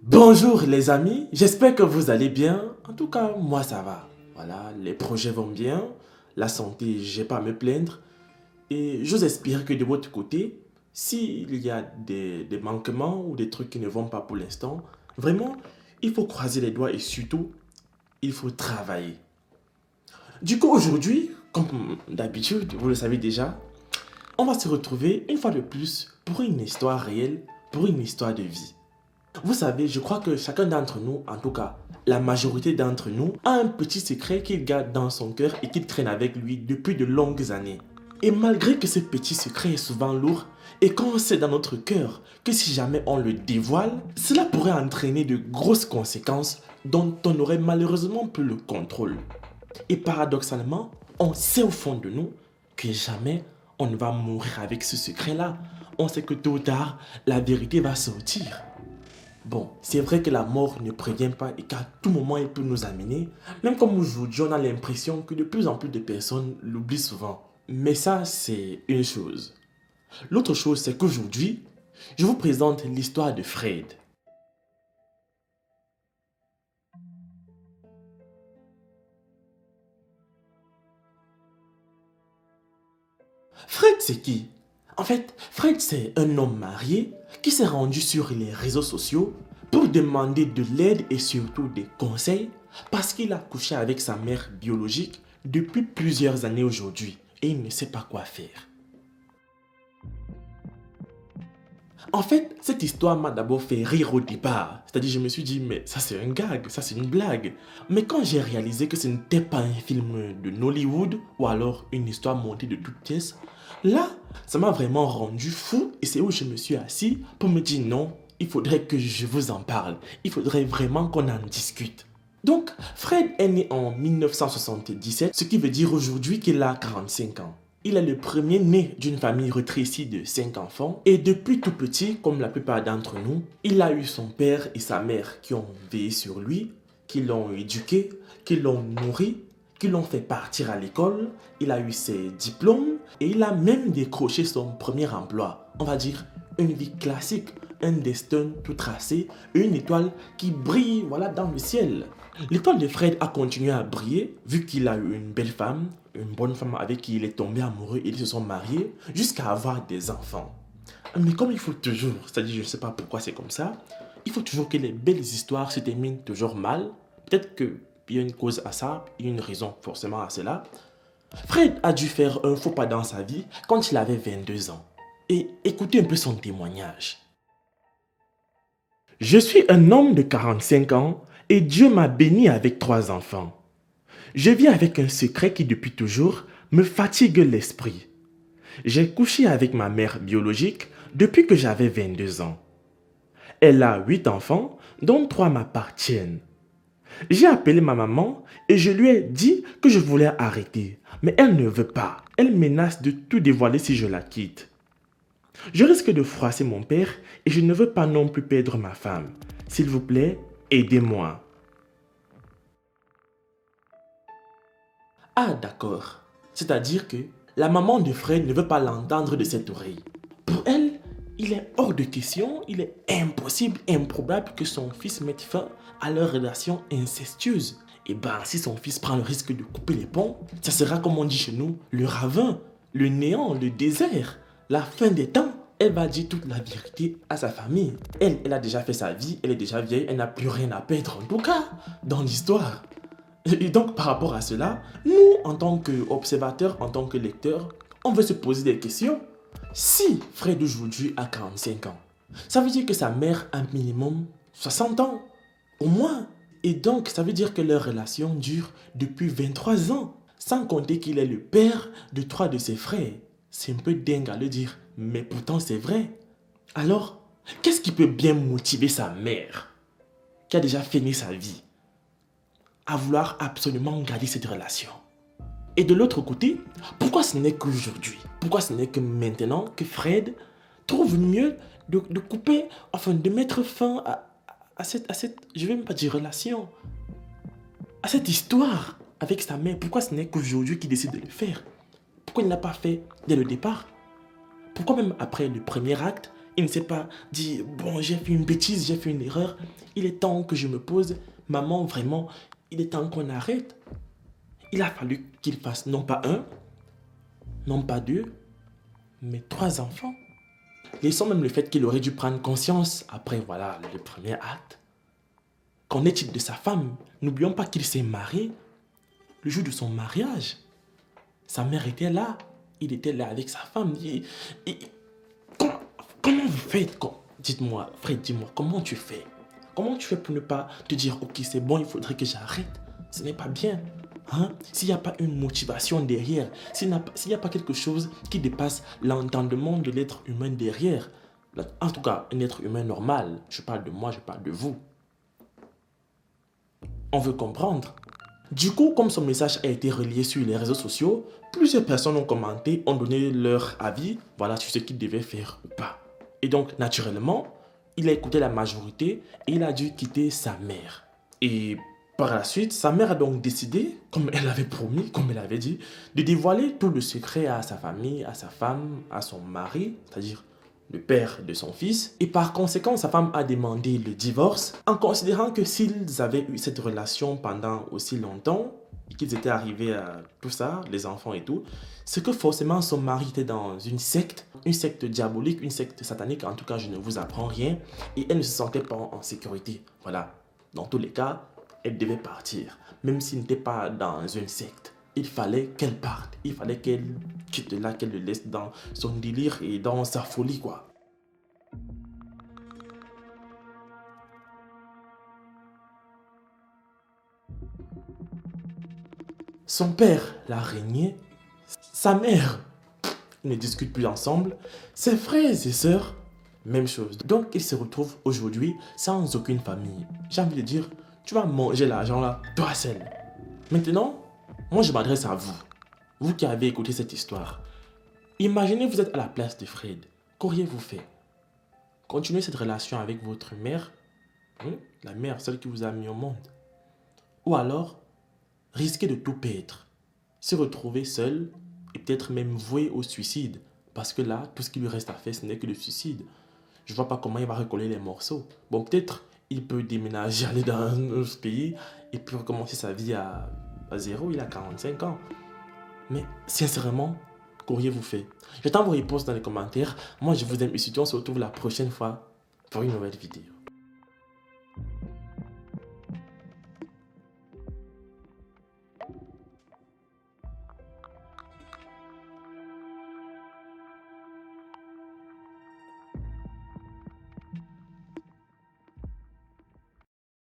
Bonjour les amis, j'espère que vous allez bien. En tout cas, moi ça va. Voilà, les projets vont bien, la santé, j'ai pas à me plaindre. Et j'ose espérer que de votre côté, s'il y a des manquements ou des trucs qui ne vont pas pour l'instant, vraiment, il faut croiser les doigts et surtout, il faut travailler. Du coup, aujourd'hui, comme d'habitude, vous le savez déjà, on va se retrouver une fois de plus pour une histoire réelle, pour une histoire de vie. Vous savez, je crois que chacun d'entre nous, en tout cas la majorité d'entre nous, a un petit secret qu'il garde dans son cœur et qu'il traîne avec lui depuis de longues années. Et malgré que ce petit secret est souvent lourd, et qu'on sait dans notre cœur que si jamais on le dévoile, cela pourrait entraîner de grosses conséquences dont on aurait malheureusement plus le contrôle. Et paradoxalement, on sait au fond de nous que jamais on ne va mourir avec ce secret-là. On sait que tôt ou tard, la vérité va sortir. Bon, c'est vrai que la mort ne prévient pas et qu'à tout moment elle peut nous amener. Même comme aujourd'hui, on a l'impression que de plus en plus de personnes l'oublient souvent. Mais ça, c'est une chose. L'autre chose, c'est qu'aujourd'hui, je vous présente l'histoire de Fred. Fred, c'est qui? En fait, Fred, c'est un homme marié qui s'est rendu sur les réseaux sociaux pour demander de l'aide et surtout des conseils parce qu'il a couché avec sa mère biologique depuis plusieurs années aujourd'hui et il ne sait pas quoi faire. En fait, cette histoire m'a d'abord fait rire au départ. C'est-à-dire, je me suis dit, mais ça c'est un gag, ça c'est une blague. Mais quand j'ai réalisé que ce n'était pas un film de Nollywood ou alors une histoire montée de toutes pièces, là, ça m'a vraiment rendu fou et c'est où je me suis assis pour me dire non, il faudrait que je vous en parle. Il faudrait vraiment qu'on en discute. Donc, Fred est né en 1977, ce qui veut dire aujourd'hui qu'il a 45 ans. Il est le premier né d'une famille rétrécie de 5 enfants et depuis tout petit, comme la plupart d'entre nous, il a eu son père et sa mère qui ont veillé sur lui, qui l'ont éduqué, qui l'ont nourri, qui l'ont fait partir à l'école. Il a eu ses diplômes et il a même décroché son premier emploi. On va dire une vie classique, un destin tout tracé, une étoile qui brille voilà, dans le ciel. L'étoile de Fred a continué à briller vu qu'il a eu une belle femme, une bonne femme avec qui il est tombé amoureux et ils se sont mariés jusqu'à avoir des enfants. Mais comme il faut toujours, c'est-à-dire je ne sais pas pourquoi c'est comme ça, il faut toujours que les belles histoires se terminent toujours mal. Peut-être qu'il y a une cause à ça, il y a une raison forcément à cela. Fred a dû faire un faux pas dans sa vie quand il avait 22 ans. Et écoutez un peu son témoignage. Je suis un homme de 45 ans et Dieu m'a béni avec 3 enfants. Je vis avec un secret qui depuis toujours me fatigue l'esprit. J'ai couché avec ma mère biologique depuis que j'avais 22 ans. Elle a 8 enfants, dont 3 m'appartiennent. J'ai appelé ma maman et je lui ai dit que je voulais arrêter, mais elle ne veut pas. Elle menace de tout dévoiler si je la quitte. Je risque de froisser mon père et je ne veux pas non plus perdre ma femme. S'il vous plaît, aidez-moi. Ah d'accord. C'est-à-dire que la maman de Fred ne veut pas l'entendre de cette oreille. Pour elle, il est hors de question, il est impossible, improbable que son fils mette fin à leur relation incestueuse. Et ben, si son fils prend le risque de couper les ponts, ça sera comme on dit chez nous, le ravin, le néant, le désert, la fin des temps. Elle va dire toute la vérité à sa famille. Elle a déjà fait sa vie, elle est déjà vieille, elle n'a plus rien à perdre en tout cas dans l'histoire. Et donc, par rapport à cela, nous, en tant qu'observateurs, en tant que lecteurs, on veut se poser des questions. Si Fred aujourd'hui a 45 ans, ça veut dire que sa mère a minimum 60 ans, au moins. Et donc, ça veut dire que leur relation dure depuis 23 ans, sans compter qu'il est le père de 3 de ses frères. C'est un peu dingue à le dire, mais pourtant c'est vrai. Alors, qu'est-ce qui peut bien motiver sa mère, qui a déjà fini sa vie, à vouloir absolument garder cette relation? Et de l'autre côté, pourquoi ce n'est qu'aujourd'hui? Pourquoi ce n'est que maintenant que Fred trouve mieux de couper, enfin de mettre fin à cette, je vais même pas dire relation, à cette histoire avec sa mère? Pourquoi ce n'est qu'aujourd'hui qu'il décide de le faire? Pourquoi il n'a pas fait dès le départ? Pourquoi même après le premier acte, Il ne s'est pas dit, bon, j'ai fait une bêtise, j'ai fait une erreur. Il est temps que je me pose. Maman, vraiment, il est temps qu'on arrête. Il a fallu qu'il fasse non pas un, non pas deux, mais 3 enfants. Laissons même le fait qu'il aurait dû prendre conscience, après voilà, le premier acte. Qu'en est-il de sa femme? N'oublions pas qu'il s'est marié le jour de son mariage. Sa mère était là. Il était là avec sa femme. Comment, comment vous faites? Dites-moi, Fred, dis-moi, comment tu fais? Comment tu fais pour ne pas te dire, ok, c'est bon, il faudrait que j'arrête? Ce n'est pas bien. Hein? S'il n'y a pas une motivation derrière, s'il n'y a pas quelque chose qui dépasse l'entendement de l'être humain derrière, en tout cas, un être humain normal, je parle de moi, je parle de vous. On veut comprendre. Du coup, comme son message a été relié sur les réseaux sociaux, plusieurs personnes ont commenté, ont donné leur avis, voilà, sur ce qu'il devait faire ou pas. Et donc, naturellement, il a écouté la majorité et il a dû quitter sa mère. Et par la suite, sa mère a donc décidé, comme elle avait promis, comme elle avait dit, de dévoiler tout le secret à sa famille, à sa femme, à son mari, c'est-à-dire le père de son fils. Et par conséquent, sa femme a demandé le divorce en considérant que s'ils avaient eu cette relation pendant aussi longtemps et qu'ils étaient arrivés à tout ça, les enfants et tout, c'est que forcément son mari était dans une secte diabolique, une secte satanique. En tout cas, je ne vous apprends rien. Et elle ne se sentait pas en sécurité. Voilà. Dans tous les cas, elle devait partir, même s'il n'était pas dans une secte. Il fallait qu'elle parte. Il fallait qu'elle quitte là, qu'elle le laisse dans son délire et dans sa folie, quoi. Son père l'a régné. Sa mère, ils ne discutent plus ensemble. Ses frères et sœurs, même chose. Donc, il se retrouve aujourd'hui sans aucune famille. J'ai envie de dire, tu vas manger l'argent là, toi seul. Maintenant, moi je m'adresse à vous. Vous qui avez écouté cette histoire. Imaginez vous êtes à la place de Fred. Qu'auriez-vous fait? Continuer cette relation avec votre mère, la mère, celle qui vous a mis au monde. Ou alors, risquer de tout perdre. Se retrouver seul et peut-être même voué au suicide. Parce que là, tout ce qui lui reste à faire, ce n'est que le suicide. Je ne vois pas comment il va recoller les morceaux. Bon, peut-être il peut déménager, aller dans un autre pays et puis recommencer sa vie à zéro. Il a 45 ans. Mais sincèrement, qu'auriez-vous fait? J'attends vos réponses dans les commentaires. Moi, je vous aime et surtout, on se retrouve la prochaine fois pour une nouvelle vidéo.